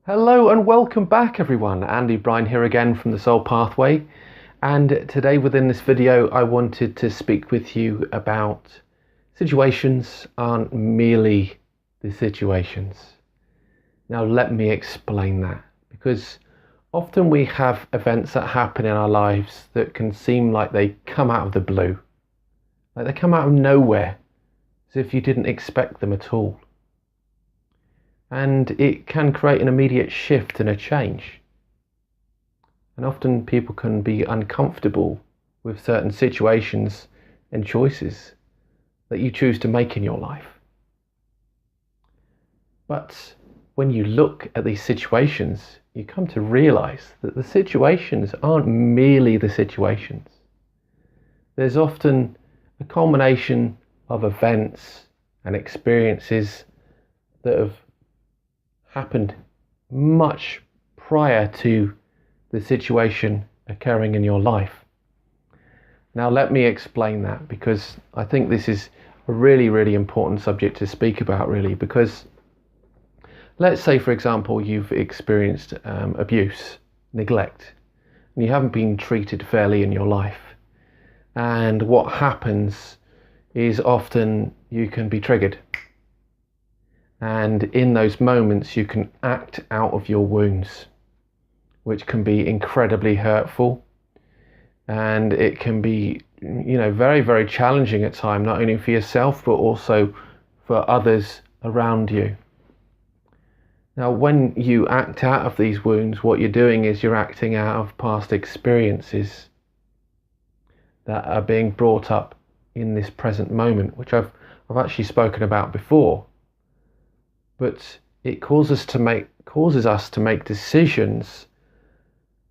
Hello and welcome back everyone. Andy Bryan here again from the Soul Pathway, and today within this video I wanted to speak with you about situations aren't merely the situations. Now let me explain that, because often we have events that happen in our lives that can seem like they come out of the blue, like they come out of nowhere, as if you didn't expect them at all. And it can create an immediate shift and a change. And often people can be uncomfortable with certain situations and choices that you choose to make in your life. But when you look at these situations, you come to realize that the situations aren't merely the situations. There's often a culmination of events and experiences that have happened much prior to the situation occurring in your life. Now let me explain that, because I think this is a really important subject to speak about, really, because let's say, for example, you've experienced abuse, neglect, and you haven't been treated fairly in your life. And what happens is often you can be triggered. And in those moments, you can act out of your wounds, which can be incredibly hurtful. And it can be, very challenging at times, not only for yourself, but also for others around you. Now, when you act out of these wounds, what you're doing is you're acting out of past experiences that are being brought up in this present moment, which I've actually spoken about before. But it causes us to make decisions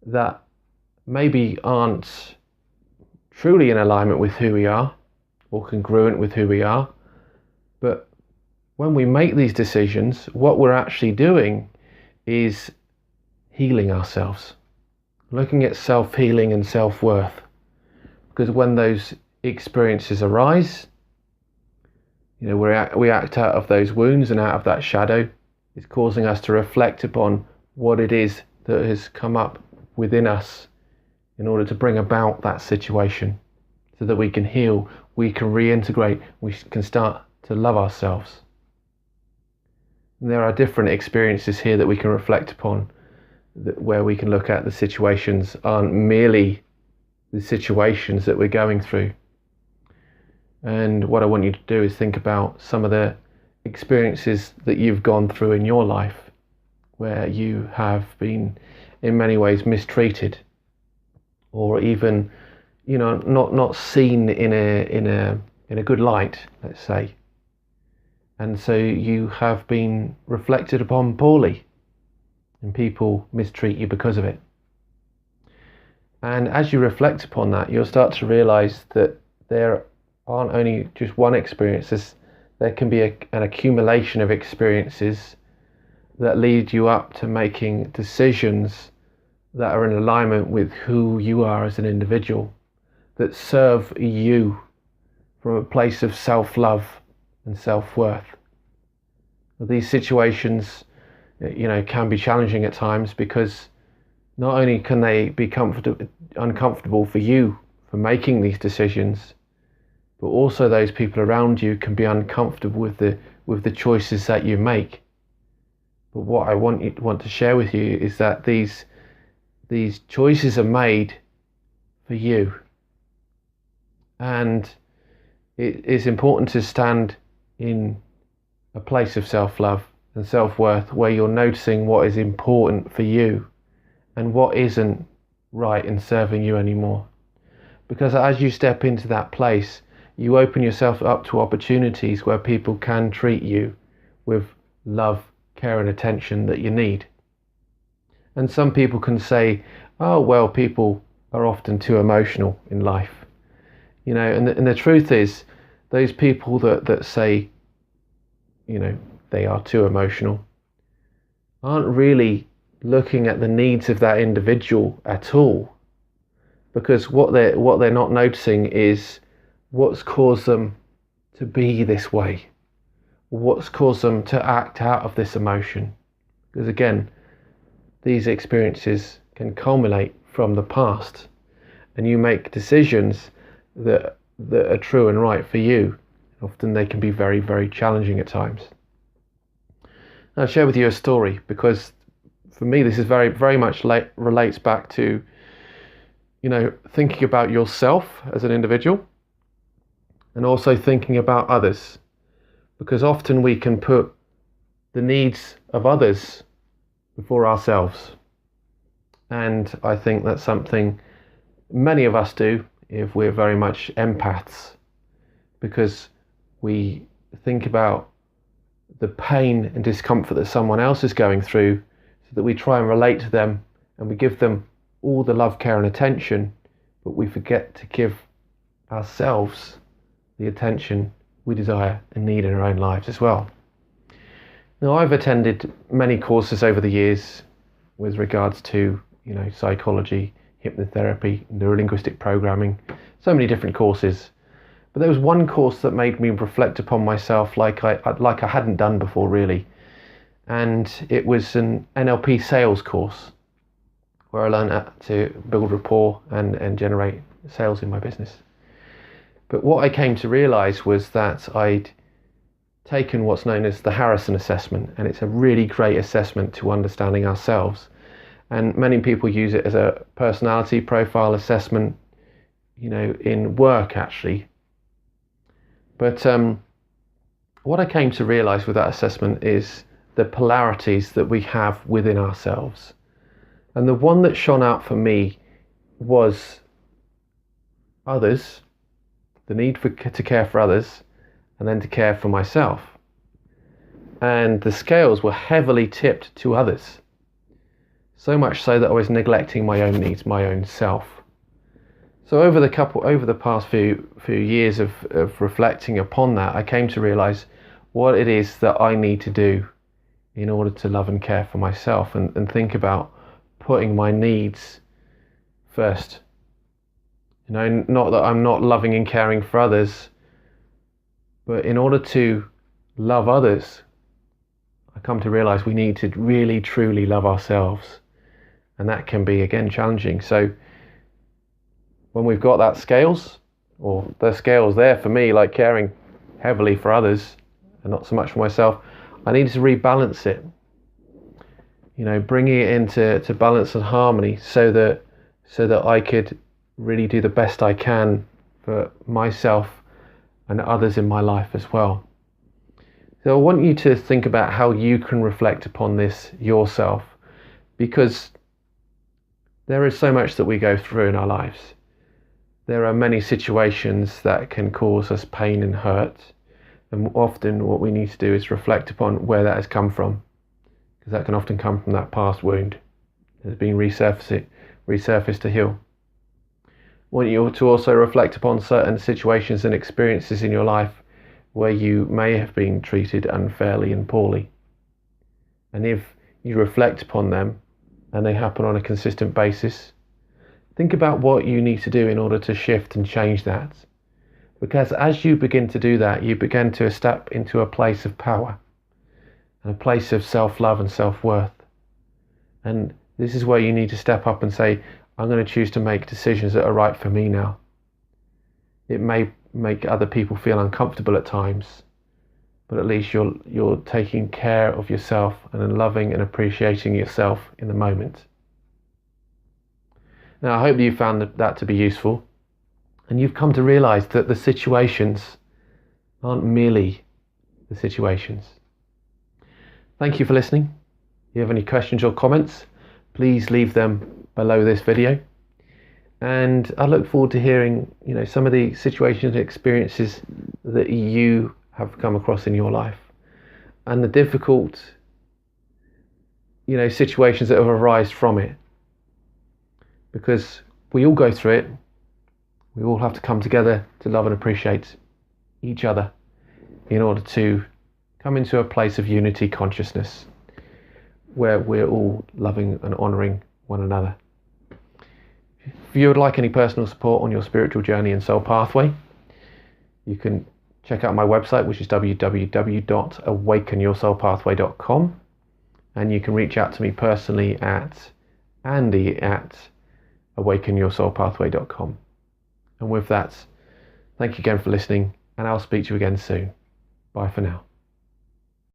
that maybe aren't truly in alignment with who we are or congruent with who we are. But when we make these decisions, what we're actually doing is healing ourselves, looking at self-healing and self-worth. Because when those experiences arise, we act out of those wounds and out of that shadow. It's causing us to reflect upon what it is that has come up within us in order to bring about that situation, so that we can heal, we can reintegrate, we can start to love ourselves. And there are different experiences here that we can reflect upon, where we can look at the situations aren't merely the situations that we're going through. And what I want you to do is think about some of the experiences that you've gone through in your life, where you have been in many ways mistreated, or even, not seen in a good light, let's say. And so you have been reflected upon poorly, and people mistreat you because of it. And as you reflect upon that, you'll start to realize that there aren't only just one experience. There can be an accumulation of experiences that lead you up to making decisions that are in alignment with who you are as an individual, that serve you from a place of self-love and self-worth. These situations, can be challenging at times, because not only can they be uncomfortable for you for making these decisions, but also those people around you can be uncomfortable with the choices that you make. But what I want to share with you is that these choices are made for you. And it is important to stand in a place of self-love and self-worth, where you're noticing what is important for you and what isn't right in serving you anymore. Because as you step into that place, you open yourself up to opportunities where people can treat you with love, care and attention that you need. And some people can say, oh, well, people are often too emotional in life. And the truth is, those people that say, they are too emotional, aren't really looking at the needs of that individual at all. Because what they're not noticing is what's caused them to be this way, what's caused them to act out of this emotion. Because again, these experiences can culminate from the past, and you make decisions that are true and right for you. Often they can be very, very challenging at times. I'll share with you a story, because for me this is very, very much relates back to, thinking about yourself as an individual and also thinking about others, because often we can put the needs of others before ourselves. And I think that's something many of us do if we're very much empaths, because we think about the pain and discomfort that someone else is going through, so that we try and relate to them and we give them all the love, care and attention, but we forget to give ourselves the attention we desire and need in our own lives as well. Now, I've attended many courses over the years with regards to, psychology, hypnotherapy, neurolinguistic programming, so many different courses. But there was one course that made me reflect upon myself like I hadn't done before, really. And it was an NLP sales course where I learned how to build rapport and generate sales in my business. But what I came to realise was that I'd taken what's known as the Harrison assessment, and it's a really great assessment to understanding ourselves. And many people use it as a personality profile assessment, in work actually. But what I came to realise with that assessment is the polarities that we have within ourselves. And the one that shone out for me was others, the need to care for others, and then to care for myself. And the scales were heavily tipped to others. So much so that I was neglecting my own needs, my own self. So over the past few years of reflecting upon that, I came to realise what it is that I need to do in order to love and care for myself, and think about putting my needs first. Not that I'm not loving and caring for others, but in order to love others, I come to realise we need to really truly love ourselves. And that can be, again, challenging. So when we've got that scales, or the scales there for me, like caring heavily for others and not so much for myself, I needed to rebalance it. Bringing it into balance and harmony, so that I could really do the best I can for myself and others in my life as well. So I want you to think about how you can reflect upon this yourself, because there is so much that we go through in our lives. There are many situations that can cause us pain and hurt, and often what we need to do is reflect upon where that has come from, because that can often come from that past wound that has been resurfaced to heal. I want you to also reflect upon certain situations and experiences in your life where you may have been treated unfairly and poorly. And if you reflect upon them and they happen on a consistent basis, think about what you need to do in order to shift and change that. Because as you begin to do that, you begin to step into a place of power and a place of self-love and self-worth. And this is where you need to step up and say, I'm going to choose to make decisions that are right for me now. It may make other people feel uncomfortable at times, but at least you're taking care of yourself and loving and appreciating yourself in the moment. Now, I hope you found that to be useful, and you've come to realise that the situations aren't merely the situations. Thank you for listening. If you have any questions or comments, please leave them below this video. And I look forward to hearing, some of the situations and experiences that you have come across in your life, and the difficult, situations that have arisen from it. Because we all go through it. We all have to come together to love and appreciate each other in order to come into a place of unity consciousness where we're all loving and honouring one another. If you would like any personal support on your spiritual journey and soul pathway, you can check out my website, which is www.awakenyoursoulpathway.com. And you can reach out to me personally at andy@awakenyoursoulpathway.com. And with that, thank you again for listening, and I'll speak to you again soon. Bye for now.